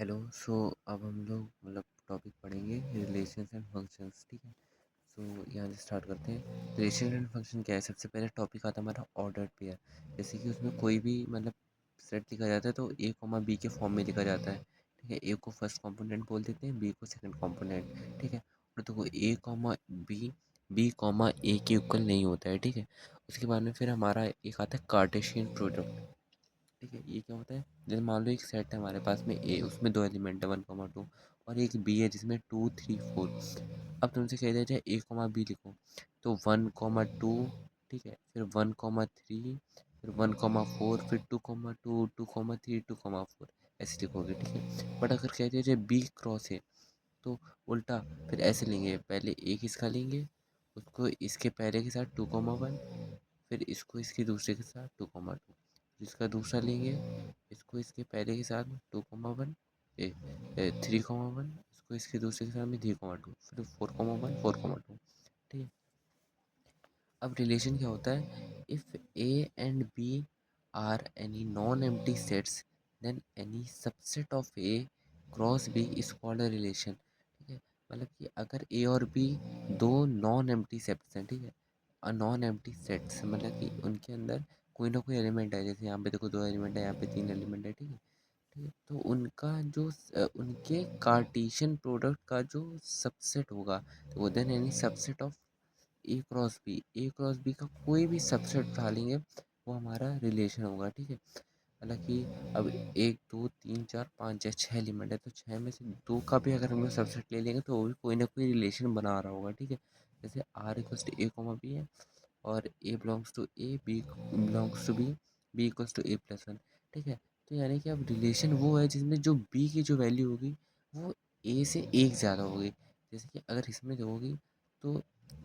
Hello. अब हम लोग टॉपिक पढ़ेंगे रिलेशंस एंड फंक्शंस। ठीक है। यहाँ से स्टार्ट करते हैं। रिलेशन एंड फंक्शन क्या है? सबसे पहले टॉपिक आता है हमारा ऑर्डर्ड पेयर। जैसे कि उसमें कोई भी सेट लिखा जाता है तो ए कॉमा बी के फॉर्म में लिखा जाता है। ठीक है। ए को फर्स्ट कंपोनेंट बोल देते हैं, बी को सेकंड कंपोनेंट। ठीक है। और तो ए कॉमा बी कॉमा ए के इक्वल नहीं होता है। ठीक है। उसके बाद में फिर हमारा एक आता है कार्टेशियन प्रोडक्ट। ठीक है। ये क्या होता है? जैसे मान लो एक सेट है हमारे पास में ए, उसमें दो एलिमेंट है 1,2 और एक बी है जिसमें 2, 3, 4। अब तुमसे कह दिया जाए ए कॉमा बी लिखो तो 1,2। ठीक है। फिर 1,3, फिर 1,4, फिर 2,2, 2,3, 2,4 ऐसे लिखोगे। ठीक है। बट अगर कह दिया जाए बी क्रॉस है तो उल्टा फिर ऐसे लेंगे। पहले एक इसका लेंगे, उसको इसके पहले के साथ 2,1, फिर इसको इसके दूसरे के साथ 2,2, इसका दूसरा लेंगे, इसको इसके पहले के साथ 2,1, 3,1, इसको इसके दूसरे के साथ में 3,2, फिर 4,1, 4,2। ठीक है। अब रिलेशन क्या होता है? If A and B are any non empty sets then any subset of A cross B is called a relation. ठीक है। मतलब कि अगर ए और बी दो नॉन एम्प्टी सेट्स हैं। ठीक है। नॉन एम्प्टी सेट्स मतलब कि उनके अंदर कोई ना कोई एलिमेंट है। जैसे यहाँ पे देखो दो एलिमेंट है, यहाँ पे तीन एलिमेंट है। ठीक है। ठीक है। तो उनका जो उनके कार्टेशियन प्रोडक्ट का जो सबसेट होगा तो वो then any subset of A cross B का कोई भी सबसेट उठा लेंगे वो हमारा रिलेशन होगा। ठीक है। हालांकि अब एक दो तीन चार पाँच या छः एलिमेंट है तो छः में से दो का भी अगर हम लोग सबसेट ले लेंगे तो वो भी कोई ना कोई रिलेशन बना रहा होगा। ठीक है। जैसे R equals to A comma B है और A belongs to A, B belongs to B, B equals to A plus one. ठीक है। तो यानी कि अब रिलेशन वो है जिसमें जो बी की जो वैल्यू होगी वो ए से एक ज़्यादा होगी। जैसे कि अगर इसमें होगी तो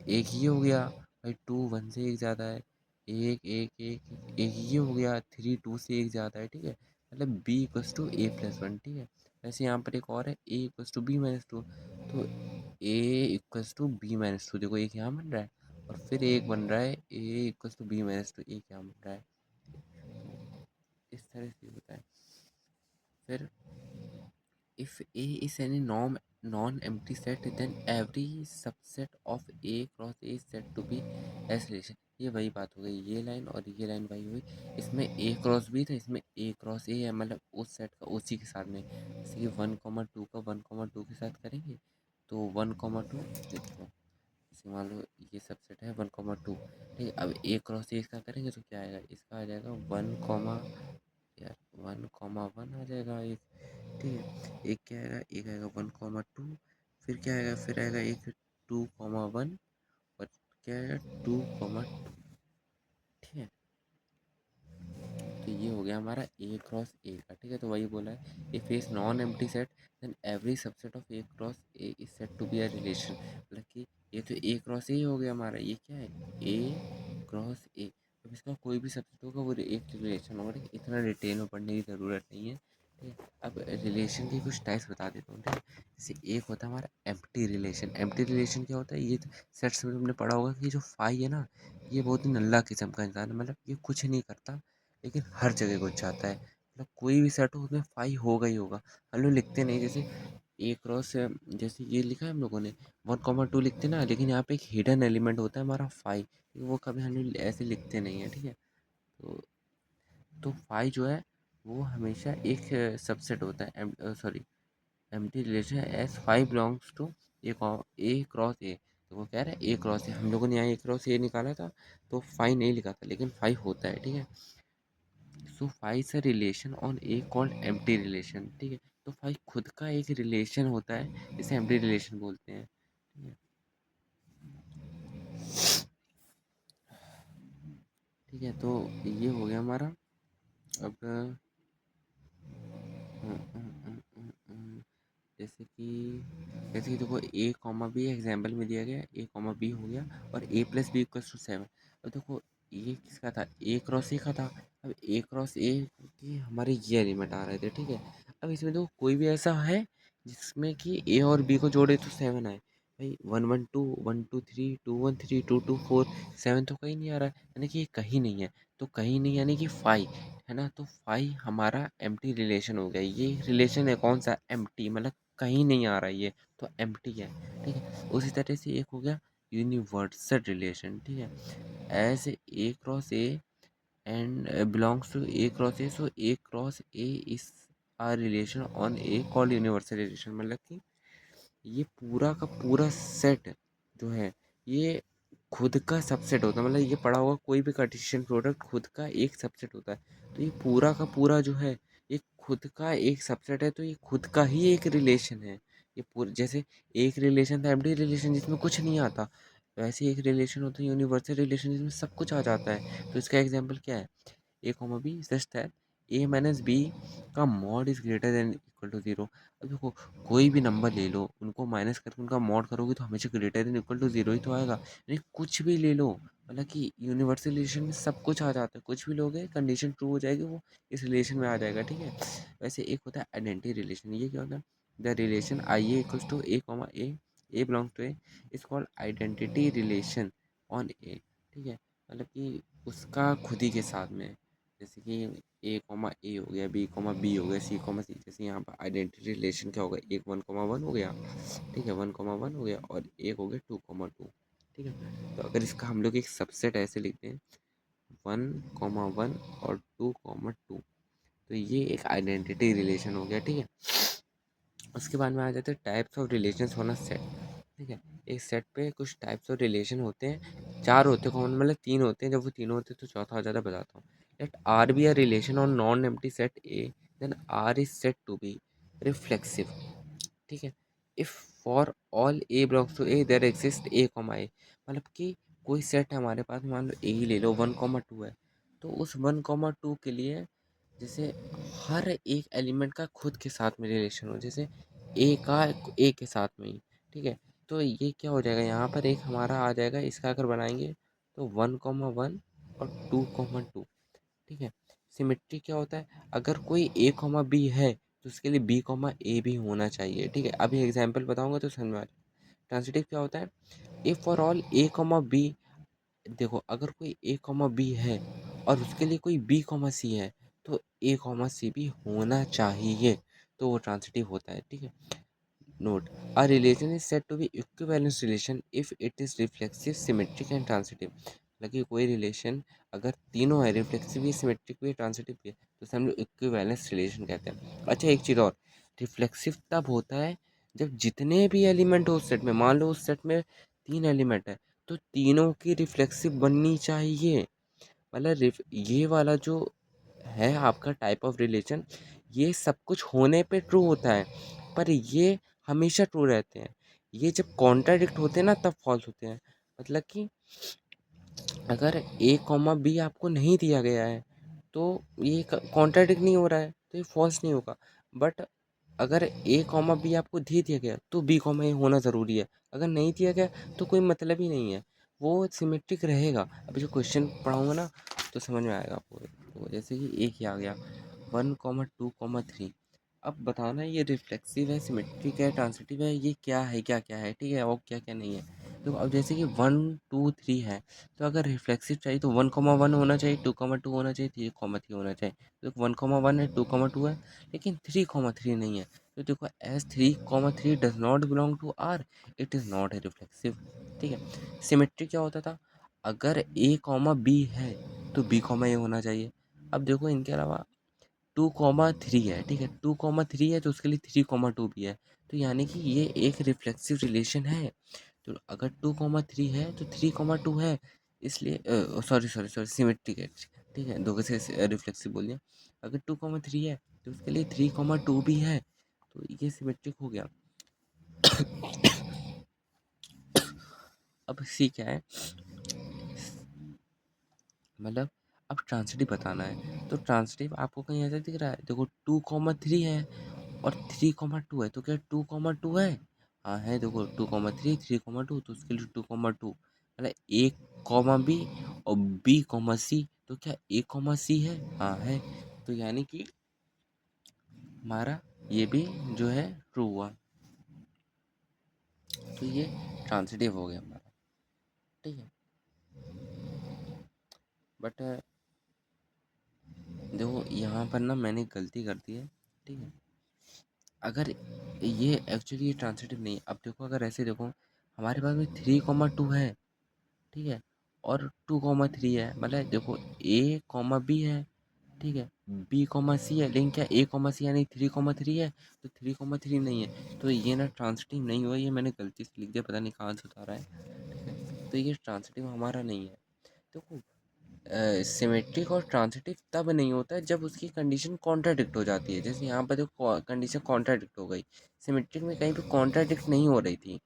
एक ये हो गया भाई, 2 1 से एक ज़्यादा है, एक एक एक एक ये हो गया, 3 2 से एक ज़्यादा है। ठीक है। मतलब B equals to A plus one. ठीक है। वैसे यहाँ पर एक और है A equals to B minus two, तो A equals to B minus two. देखो एक यहाँ बन रहा है और फिर एक बन रहा है A equals to B minus two, एक यहाँ बन रहा है। इस तरह से होता है। फिर if A is any non-empty set then every subset of A cross A is said to be S relation। ये वही बात हो गई, ये लाइन और ये लाइन वही हुई। इसमें A क्रॉस B था, इसमें A क्रॉस A है, मतलब उस सेट का उसी के साथ में। जैसे कि 1,2 का 1,2 के साथ करेंगे तो 1,2 देखो, जैसे मान लो ये सबसेट है 1,2। ठीक है। अब A क्रॉस A इसका करेंगे तो क्या आएगा? इसका आ जाएगा 1,1 आ जाएगा एक। ठीक है। एक क्या आएगा? एक आएगा 1,2, फिर क्या आएगा? फिर आएगा एक 2,1 और क्या आएगा? 2,2। ठीक है। तो ये हो गया हमारा ए क्रॉस ए का। ठीक है। तो वही बोला है, if is non empty set then every subset of A cross A is said to be a relation. मतलब कि ये तो ए क्रॉस ए ही हो गया हमारा। ये क्या है? ए क्रॉस ए। अब इसका कोई भी सबसेट होगा वो एक रिलेशन होगा। ठीक है। इतना डिटेल में पढ़ने की ज़रूरत नहीं है। ठीक है। अब रिलेशन के कुछ टाइप्स बता देता हूँ। ठीक है। जैसे एक होता है हमारा एम्प्टी रिलेशन। एम्प्टी रिलेशन क्या होता है? ये सेट्स में तुमने पढ़ा होगा कि जो फाई है ना, ये बहुत ही नल्ला किस्म का इंसान है। मतलब ये कुछ नहीं करता लेकिन हर जगह घुस जाता है। मतलब कोई भी सेट हो उसमें फाई होगा ही होगा। हम लोग लिखते नहीं, जैसे ए क्रॉस जैसे ये लिखा है हम लोगों ने 1,2 लिखते ना, लेकिन यहाँ पे एक हिडन एलिमेंट होता है हमारा फाई, वो कभी हम लोग ऐसे लिखते नहीं है। ठीक है। तो फाई जो है वो हमेशा एक सबसेट होता है, sorry empty relation as phi belongs to A cross A. तो वो कह रहा है ए क्रॉस ए, हम लोगों ने यहाँ ए क्रॉस ए निकाला था तो फाई नहीं लिखा था, लेकिन फाई होता है। ठीक है। So phi is a relation on A called empty relation. ठीक है। तो फाई खुद का एक रिलेशन होता है जिसे एम्प्टी रिलेशन बोलते हैं। ठीक है। ठीक है। तो ये हो गया हमारा। अब जैसे कि देखो ए कॉमा बी एग्जाम्पल में दिया गया, ए कॉमा बी हो गया और ए प्लस बी इक्वल्स टू 7। अब देखो ये किसका था? ए क्रॉस ए का था। अब ए क्रॉस ए की हमारे ये एलिमेंट आ रहे थे। ठीक है। अब इसमें देखो कोई भी ऐसा है जिसमें कि ए और बी को जोड़े तो 7 आए। भाई 1 1 2 1 2 3 2 1 3 2 2 4 7 तो कहीं नहीं आ रहा है, यानी कि ये कहीं नहीं है। तो कहीं नहीं, यानी कि फाई है ना, तो फाई हमारा एम्प्टी रिलेशन हो गया। ये रिलेशन है कौन सा, एम्प्टी, मतलब कहीं नहीं आ रहा है ये, तो एम्प्टी है। ठीक है, उसी तरह से एक हो गया यूनिवर्सल रिलेशन। ठीक है, as A cross A and belongs to A cross A, so A cross A is a relation on A called universal relation। मतलब कि ये पूरा का पूरा सेट जो है ये खुद का सबसेट होता है। मतलब ये पढ़ा होगा, कोई भी कार्टेशियन प्रोडक्ट खुद का एक सबसेट होता है। तो ये पूरा का पूरा जो है ये खुद का एक सबसेट है, तो ये खुद का ही एक रिलेशन है। ये पूरा जैसे एक रिलेशन था एमडी रिलेशन जिसमें कुछ नहीं आता, वैसे एक रिलेशन होता है यूनिवर्सल रिलेशन जिसमें सब कुछ आ जाता है। तो इसका एग्जाम्पल क्या है, A comma B such that A minus B का mod is greater than equal to zero. अब देखो, कोई भी नंबर ले लो, उनको माइनस करके उनका मॉड करोगे तो हमेशा greater than equal to zero ही तो आएगा। यानी कुछ भी ले लो, मतलब कि यूनिवर्सल रिलेशन में सब कुछ आ जाता है, कुछ भी लोगे कंडीशन ट्रू हो जाएगी, वो इस रिलेशन में आ जाएगा। ठीक है, वैसे एक होता है आइडेंटिटी रिलेशन। ये क्या होता है, the relation I A equals to A comma A belongs to A is called identity relation on A. ठीक है, मतलब कि उसका खुद ही के साथ में, जैसे कि ए कॉमा ए हो गया, बी कॉमा बी हो गया, सी कॉमा सी। जैसे यहाँ पर आइडेंटिटी रिलेशन क्या होगा, एक वन कॉमा वन हो गया। ठीक है, वन कॉमा वन हो गया, और एक हो गया टू कॉमा टू। ठीक है, तो अगर इसका हम लोग एक सबसेट ऐसे लिखते हैं, वन कॉमा वन और टू कॉमा टू, तो ये एक आइडेंटिटी रिलेशन हो गया। ठीक है, उसके बाद में आ जाते हैं टाइप्स ऑफ रिलेशंस होना सेट। ठीक है, एक सेट पे कुछ टाइप्स ऑफ रिलेशन होते हैं, चार होते हैं कॉमन, मतलब तीन होते हैं। जब वो तीनों होते हैं तो चौथा आ जाता है, बताता हूँ। Let R be a relation on non empty set A, then R is said to be reflexive. ठीक है, if for all A belongs to A there exist A comma A. मतलब कि कोई सेट है हमारे पास, मान लो ए ही ले लो, वन कॉमा टू है, तो उस वन कॉमा टू के लिए जैसे हर एक एलिमेंट का खुद के साथ में रिलेशन हो, जैसे ए का ए के साथ में ही। ठीक है, तो ये क्या हो जाएगा, यहाँ पर एक हमारा आ जाएगा, इसका अगर बनाएंगे तो वन कॉमा वन और टू कॉमा टू। ठीक है, सिमेट्री क्या होता है, अगर कोई ए कॉमा बी है तो उसके लिए बी कॉमा ए भी होना चाहिए। ठीक है, अभी एग्जाम्पल बताऊंगा तो समझ में आ जाए। ट्रांसिटिव क्या होता है, if for all A comma B, देखो अगर कोई ए कॉमा बी है और उसके लिए कोई बी कॉमा सी है, तो ए कॉमा सी भी होना चाहिए, तो वो ट्रांसिटिव होता है। ठीक है, note, a relation is said to be equivalence relation if it is reflexive, symmetric and transitive। लगे कोई रिलेशन अगर तीनों है, रिफ्लेक्सिव भी, सिमेट्रिक भी, ट्रांसिटिव भी है, तो उसे हम लोग इक्विवेलेंस रिलेशन कहते हैं। अच्छा, एक चीज़ और, रिफ्लेक्सिव तब होता है जब जितने भी एलिमेंट हो उस सेट में, मान लो उस सेट में तीन एलिमेंट है, तो तीनों की रिफ्लेक्सिव बननी चाहिए। मतलब ये वाला जो है आपका टाइप ऑफ रिलेशन, ये सब कुछ होने पे ट्रू होता है, पर ये हमेशा ट्रू रहते हैं। ये जब कॉन्ट्राडिक्ट होते हैं ना तब फॉल्स होते हैं। मतलब कि अगर ए कॉमा बी आपको नहीं दिया गया है तो ये कॉन्ट्राडिक्ट नहीं हो रहा है, तो ये फॉल्स नहीं होगा। बट अगर ए कॉमा बी आपको दे दिया गया तो बी कॉमा ए होना ज़रूरी है। अगर नहीं दिया गया तो कोई मतलब ही नहीं है, वो सिमेट्रिक रहेगा। अभी जो क्वेश्चन पढ़ाऊँगा ना तो समझ में आएगा आपको। तो जैसे कि एक ही आ गया, one comma two comma three. अब बताना ये रिफ्लेक्सिव है, सिमेट्रिक है, ट्रांसिटिव है, ये क्या है, क्या क्या है। ठीक है, और क्या क्या नहीं है। तो अब जैसे कि वन टू थ्री है, तो अगर रिफ्लेक्सिव चाहिए तो वन कॉमा वन होना चाहिए, टू कॉमा टू होना चाहिए, थ्री कॉमा थ्री होना चाहिए। तो वन कॉमा वन है, टू कॉमा टू है, लेकिन थ्री कॉमा थ्री नहीं है। तो देखो, as three comma three does not belong to R, it is not a reflexive. ठीक है, सिमेट्री क्या होता था, अगर ए कॉमा बी है तो बी कॉमा ए होना चाहिए। अब देखो, इनके अलावा टू कॉमा थ्री है। ठीक है, टू कॉमा थ्री है तो उसके लिए थ्री कॉमा टू भी है, तो यानी कि ये एक रिफ्लेक्सिव रिलेशन है। तो अगर टू कॉमा थ्री है तो थ्री कॉमा टू है, इसलिए सॉरी सॉरी सॉरी सिमेट्रिक है। ठीक है, दो से रिफ्लेक्सिव बोल दिया। अगर टू कॉमा थ्री है तो उसके लिए थ्री कॉमा टू भी है, तो ये सिमेट्रिक हो गया। अब सी क्या है, मतलब अब ट्रांसिटिव बताना है, तो ट्रांसिटिव आपको कहीं ऐसा दिख रहा है, देखो टू कॉमा थ्री है और थ्री कॉमा टू है, तो क्या टू कॉमा टू है, हाँ है। देखो two comma three, three comma two, तो उसके लिए टू कॉमा टू, मतलब ए कॉमा बी और बी कॉमा सी, तो क्या ए कॉमा सी है, हाँ है। तो यानी कि हमारा ये भी जो है ट्रू हुआ, तो ये ट्रांसिटिव हो गया हमारा। ठीक है, बट देखो यहाँ पर ना मैंने गलती कर दी है, ठीक है। अगर ये एक्चुअली ये ट्रांसिटिव नहीं है। अब देखो अगर ऐसे देखो, हमारे पास में 3,2 है, ठीक है, और 2,3 है, मतलब देखो ए कॉमा बी है, ठीक है, बी कॉमा सी है, लेकिन क्या ए कॉमा सी यानी 3,3 है, तो 3,3 नहीं है, तो ये ना ट्रांसिटिव नहीं हुआ। ये मैंने गलती से लिख दिया, पता नहीं कहाँ से उतारा है, ठीक है, तो ये ट्रांसिटिव हमारा नहीं है। देखो सिमेट्रिक और ट्रांसिटिव तब नहीं होता है जब उसकी कंडीशन कॉन्ट्राडिक्ट हो जाती है। जैसे यहाँ पर देखो कंडीशन कॉन्ट्राडिक्ट हो गई, सिमेट्रिक में कहीं पे कॉन्ट्राडिक्ट नहीं हो रही थी,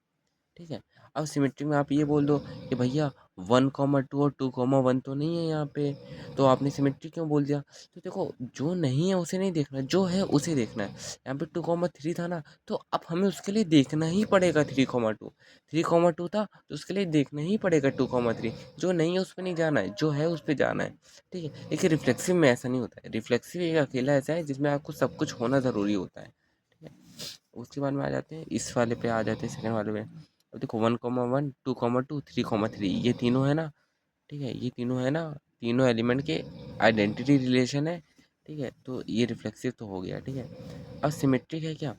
ठीक है। अब सिमेट्री में आप ये बोल दो कि भैया 1,2 और 2,1 तो नहीं है यहाँ पे, तो आपने सिमेट्री क्यों बोल दिया? तो देखो जो नहीं है उसे नहीं देखना, जो है उसे देखना है। यहाँ पे 2,3 था ना, तो अब हमें उसके लिए देखना ही पड़ेगा 3,2। 3,2 था तो उसके लिए देखना ही पड़ेगा 2,3। जो नहीं है उस पर नहीं जाना है, जो है उस पर जाना है, ठीक है। लेकिन रिफ्लेक्सिव में ऐसा नहीं होता है। रिफ्लेक्सिव एक अकेला ऐसा है जिसमें आपको सब कुछ होना ज़रूरी होता है, ठीक है। उसके बाद में आ जाते हैं इस वाले पे, आ जाते हैं सेकंड वाले पे। अब देखो 1,1 2,2 3,3 ये तीनों है ना, ठीक है, ये तीनों है ना, तीनों एलिमेंट के आइडेंटिटी रिलेशन है, ठीक है, तो ये रिफ्लेक्सिव तो हो गया, ठीक है। अब सिमेट्रिक है क्या?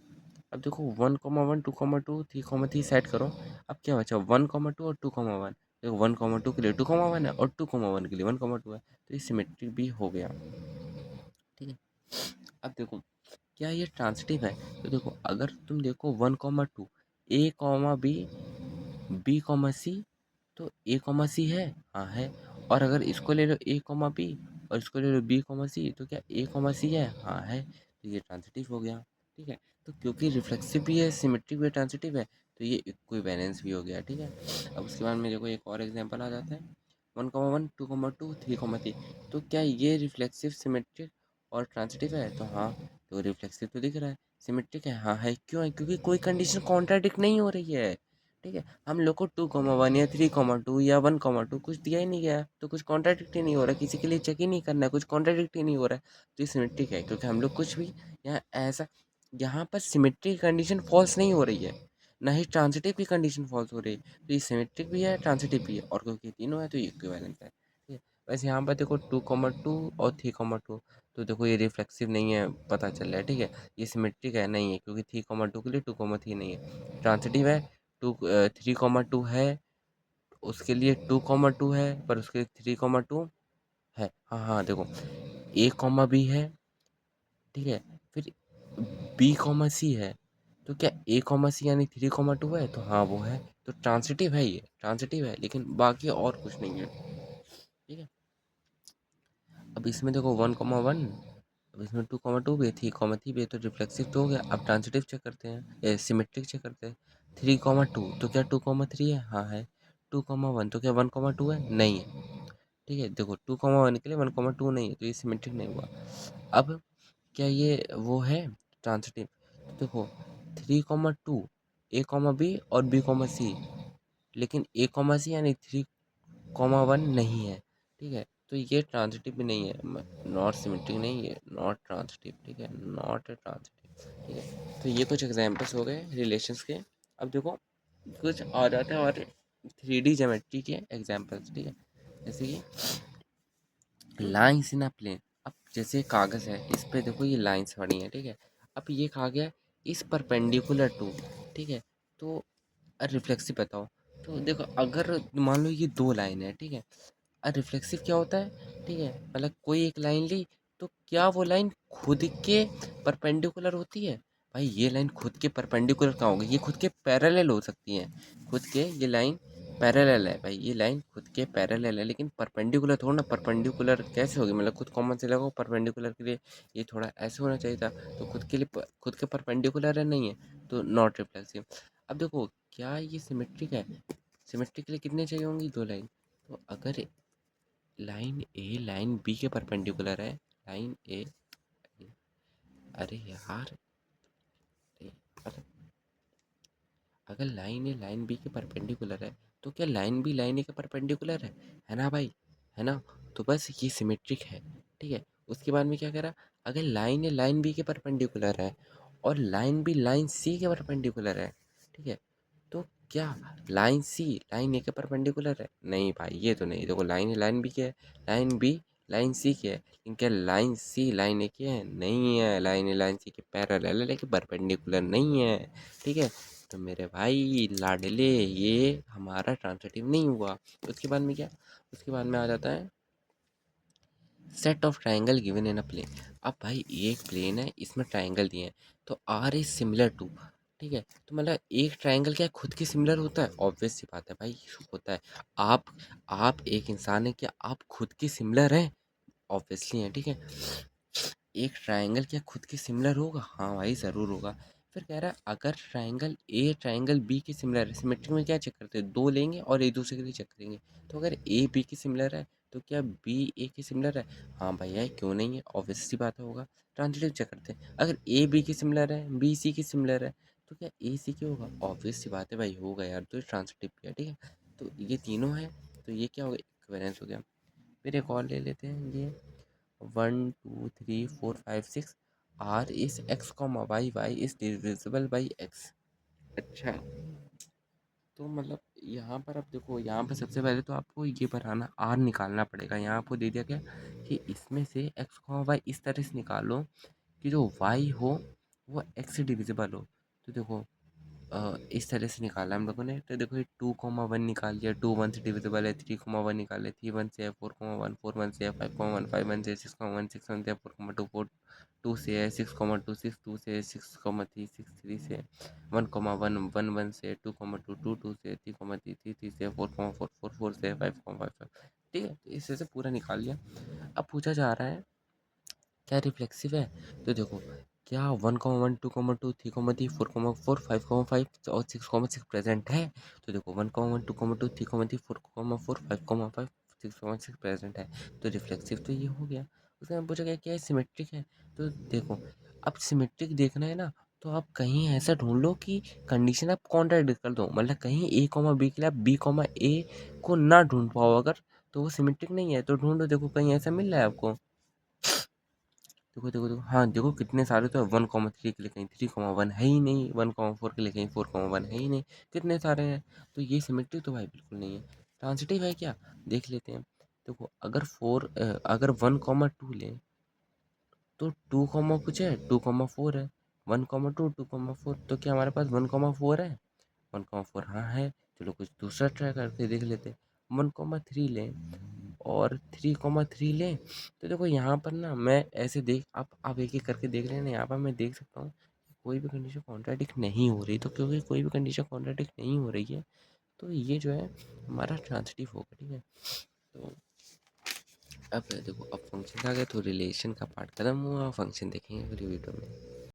अब देखो 1,1 2,2 3,3 सेट करो, अब क्या बचा 1,2 और 2,1। देखो 1,2 के लिए 2,1 है और 2,1 के लिए 1,2 है, तो ये सिमेट्रिक भी हो गया, ठीक है। अब देखो क्या ये ट्रांसिटिव है? तो देखो अगर तुम देखो 1,2 ए कॉमा बी बी कॉमा सी, तो ए कॉमा सी है, हाँ है। और अगर इसको ले लो ए कॉमा बी और इसको ले लो बी कॉमा सी, तो क्या ए कॉमा सी है, हाँ है, तो ये ट्रांसिटिव हो गया, ठीक है। तो क्योंकि रिफ्लेक्सिव भी है, सिमेट्रिक भी है, ट्रांसिटिव है, तो ये इक्विवेलेंस भी हो गया, ठीक है। अब उसके बाद में देखो एक और एग्जांपल आ जाता है, 1,1 2,2 3,3। तो क्या ये रिफ्लेक्सिव सिमेट्रिक और ट्रांसिटिव है? तो हाँ, तो रिफ्लेक्सिव तो दिख रहा है, सिमेट्रिक है, हाँ है। क्यों है? क्योंकि कोई कंडीशन कॉन्ट्राडिक्ट नहीं हो रही है, ठीक है। हम लोग को 2,1 या 3,2 या 1,2 कुछ दिया ही नहीं गया, तो कुछ कॉन्ट्राडिक्ट ही नहीं हो रहा, किसी के लिए चेक ही नहीं करना है, कुछ कॉन्ट्राडिक्ट ही नहीं हो रहा है, तो ये सिमेट्रिक है। क्योंकि हम लोग कुछ भी यहाँ ऐसा, यहाँ पर सिमेट्रिक कंडीशन फॉल्स नहीं हो रही है, ना ही ट्रांसिटिव की कंडीशन फॉल्स हो रही है, तो ये सिमेट्रिक भी है, ट्रांसिटिव भी है, और क्योंकि तीनों है तो ये इक्विवेलेंट है, ठीक है। वैसे यहाँ पर देखो 2,2 और 3,2, तो देखो ये रिफ्लेक्सिव नहीं है, पता चल रहा है, ठीक है। ये सिमेट्रिक है, नहीं है, क्योंकि 3,2 के लिए 2,3 नहीं है। ट्रांसिटिव है, 3,2 है, उसके लिए 2,2 है, पर उसके लिए 3,2 है, हाँ हाँ देखो ए कॉमा बी है, ठीक है, फिर बी कॉमा सी है, तो क्या ए कॉमा सी यानी 3,2 है, तो हाँ वो है, तो ट्रांसिटिव है, ये ट्रांसिटिव है, लेकिन बाकी और कुछ नहीं है, ठीक है। अब इसमें देखो 1,1, अब इसमें 2,2 भी है, 3,3 भी है, तो रिफ्लेक्सिव तो हो गया। अब ट्रांसिटिव चेक करते हैं, सिमेट्रिक चेक करते हैं। 3,2 तो क्या 2,3 है, हाँ है। 2,1 तो क्या 1,2 है, नहीं है, ठीक है। देखो 2,1 के लिए 1,2 नहीं है, तो ये सिमेट्रिक नहीं हुआ। अब क्या ये वो है ट्रांसिटिव? तो देखो 3,2 ए कॉमा बी और बी कॉमा सी, लेकिन ए कॉमा सी यानी 3,1 नहीं है, ठीक है, तो ये ट्रांसिटिव भी नहीं है, नॉट सिमेट्रिक नहीं है, नॉट ट्रांसिटिव, ठीक है, नॉट ट्रांसिटिव, ठीक है। तो ये कुछ एग्जांपल्स हो गए रिलेशंस के। अब देखो कुछ आ जाते हैं हमारे 3D ज्योमेट्री के एग्जांपल्स, ठीक है। जैसे कि लाइंस इन अ प्लेन। अब जैसे कागज़ है, इस पे देखो ये लाइंस पड़ी हैं, ठीक है। अब ये कहा गया इस परपेंडिकुलर टू, ठीक है, तो रिफ्लेक्सिव बताओ। तो देखो अगर मान लो ये दो लाइन है, ठीक है, रिफ्लेक्सिव क्या होता है, ठीक है, मतलब कोई एक लाइन ली, तो क्या वो लाइन खुद के परपेंडिकुलर होती है? भाई ये लाइन खुद के परपेंडिकुलर कहाँ होगी? ये खुद के पैरेलल हो सकती है, खुद के ये लाइन पैरेलल है, भाई ये लाइन खुद के पैरेलल है, लेकिन परपेंडिकुलर थोड़ा ना। परपेंडिकुलर कैसे होगी? मतलब खुद कॉमन से लगाओ परपेंडिकुलर के लिए, ये थोड़ा ऐसे होना चाहिए था, तो खुद के लिए खुद के परपेंडिकुलर है, नहीं है, तो नॉट रिफ्लेक्सिव। अब देखो क्या ये सिमेट्रिक है? सिमेट्रिक के लिए कितने चाहिए होंगी? दो लाइन। तो अगर लाइन ए लाइन बी के परपेंडिकुलर है, लाइन ए, अरे यार, अरे यार, अगर लाइन ए लाइन बी के परपेंडिकुलर है, तो क्या लाइन बी लाइन ए के परपेंडिकुलर है ना भाई, है ना? तो बस ये सिमेट्रिक है, ठीक है। उसके बाद में क्या करा, अगर लाइन ए लाइन बी के परपेंडिकुलर है और लाइन बी लाइन सी के परपेंडिकुलर है, ठीक है, तो क्या लाइन सी लाइन ए के परपेंडिकुलर है? नहीं भाई ये तो नहीं। देखो लाइन ए लाइन बी के है, लाइन बी लाइन सी क्या है, लेकिन क्या लाइन सी लाइन ए की है? नहीं है, लाइन सी के पैरेलल है लेकिन परपेंडिकुलर नहीं है। ठीक है, तो मेरे भाई लाडले ये हमारा ट्रांसिटिव नहीं हुआ। उसके बाद में क्या, उसके बाद में आ जाता है set of triangle given in a plane. अब भाई एक प्लेन है, इसमें ट्राइंगल दिए हैं, तो आर इज सिमिलर टू। ठीक है, तो मतलब एक ट्राइंगल क्या खुद के सिमिलर होता है? ऑब्वियस सी बात है भाई, होता है। आप आप एक इंसान है, क्या आप खुद के सिमिलर हैं? ऑब्वियसली हैं। ठीक है, एक ट्राइंगल क्या खुद के सिमिलर होगा? हाँ भाई ज़रूर होगा। फिर कह रहा है अगर ट्राइंगल ए ट्राइंगल बी के सिमिलर है, सिमेट्री में क्या चेक करते हैं? दो लेंगे और एक दूसरे के लिए चेक करेंगे। तो अगर ए बी के सिमिलर है तो क्या बी ए के सिमिलर है? हाँ भैया है, क्यों नहीं है, ऑब्वियस सी बात होगा। ट्रांजिटिव चेक करते हैं, अगर ए बी के सिमिलर है, बी सी के सिमिलर है, तो क्या ए सी के होगा? ऑब्वियस सी बात है भाई, होगा यार, तो ट्रांजिटिव भी है। ठीक है, तो ये तीनों है, तो ये क्या हो गया? इक्विवेलेंस हो गया। फिर एक और ले लेते हैं, ये 1 2 3 4 5 6 R is X comma Y, Y is divisible by X. अच्छा, तो मतलब यहाँ पर अब देखो, यहाँ पर सबसे पहले तो आपको ये बनाना, आर निकालना पड़ेगा। यहाँ आपको दे दिया क्या कि इसमें से एक्स कॉमा वाई इस तरह से निकालो कि जो वाई हो वो एक्स से डिविजिबल हो। तो देखो इस तरह से निकाला हम लोगों ने, तो देखो ये 2 1 निकाल लिया, 2 1 से डिविजिबल है, 3 1 निकाल लिया, 3 1 से है, 4 1 4 1 से है, 5 1 5 1 से, 6 1 6 1 से, 4 2 2 से है, 6 2 6 2 से, 6 3 6 3 से, 1 1 1 1 से, 2 2 2 से, 3 3 3 से, 4 4 4 4 से, 5 5 5। ठीक है, तो इस तरह से पूरा निकाल लिया। अब पूछा जा रहा है क्या रिफ्लेक्सिव है? तो देखो, क्या 1 1 2 2 3 3 4 5 5 और 6 6 प्रेजेंट है? तो देखो 1 1 2 2 3 3 4 5 5 6 प्रेजेंट है, तो रिफ्लेक्सिव तो ये हो गया। उसके बाद पूछा गया क्या सिमेट्रिक है? तो देखो, अब सिमेट्रिक देखना है ना, तो आप कहीं ऐसा ढूंढ लो कि कंडीशन आप कॉन्ट्राडिक्ट कर दो, मतलब कहीं ए कॉमा बी के लिए आप बी कॉमा ए को ना ढूंढ पाओ अगर, तो वो सिमेट्रिक नहीं है। तो ढूंढो, देखो कहीं ऐसा मिल रहा है आपको? देखो देखो देखो, हाँ देखो कितने सारे, तो 1 3 के लिए कहीं 3 1 है ही नहीं, 1 4 के लिए कहीं 4 1 है ही नहीं, कितने सारे हैं। तो ये सिमेट्रिक तो भाई बिल्कुल नहीं है। ट्रांसिटिव है क्या, देख लेते हैं। देखो अगर 1 2 लें तो 2 कुछ है, 2 4 है, 1 2 2 4, तो क्या हमारे पास 1 4 है? 1 4 हाँ है। चलो कुछ दूसरा ट्राई करके देख लेते हैं। 1 3 लें और 3 3 लें, तो देखो यहाँ पर ना मैं ऐसे देख, आप एक एक करके देख लेना, यहाँ पर मैं देख सकता हूँ कोई भी कंडीशन कॉन्ट्राडिक्ट नहीं हो रही। तो क्योंकि कोई भी कंडीशन कॉन्ट्राडिक्ट नहीं हो रही है, तो ये जो है हमारा ट्रांसिटिव होगा। ठीक है, तो अब देखो, अब फंक्शन आ गया, तो रिलेशन का पार्ट खत्म हुआ, फंक्शन देखेंगे अगली वीडियो में।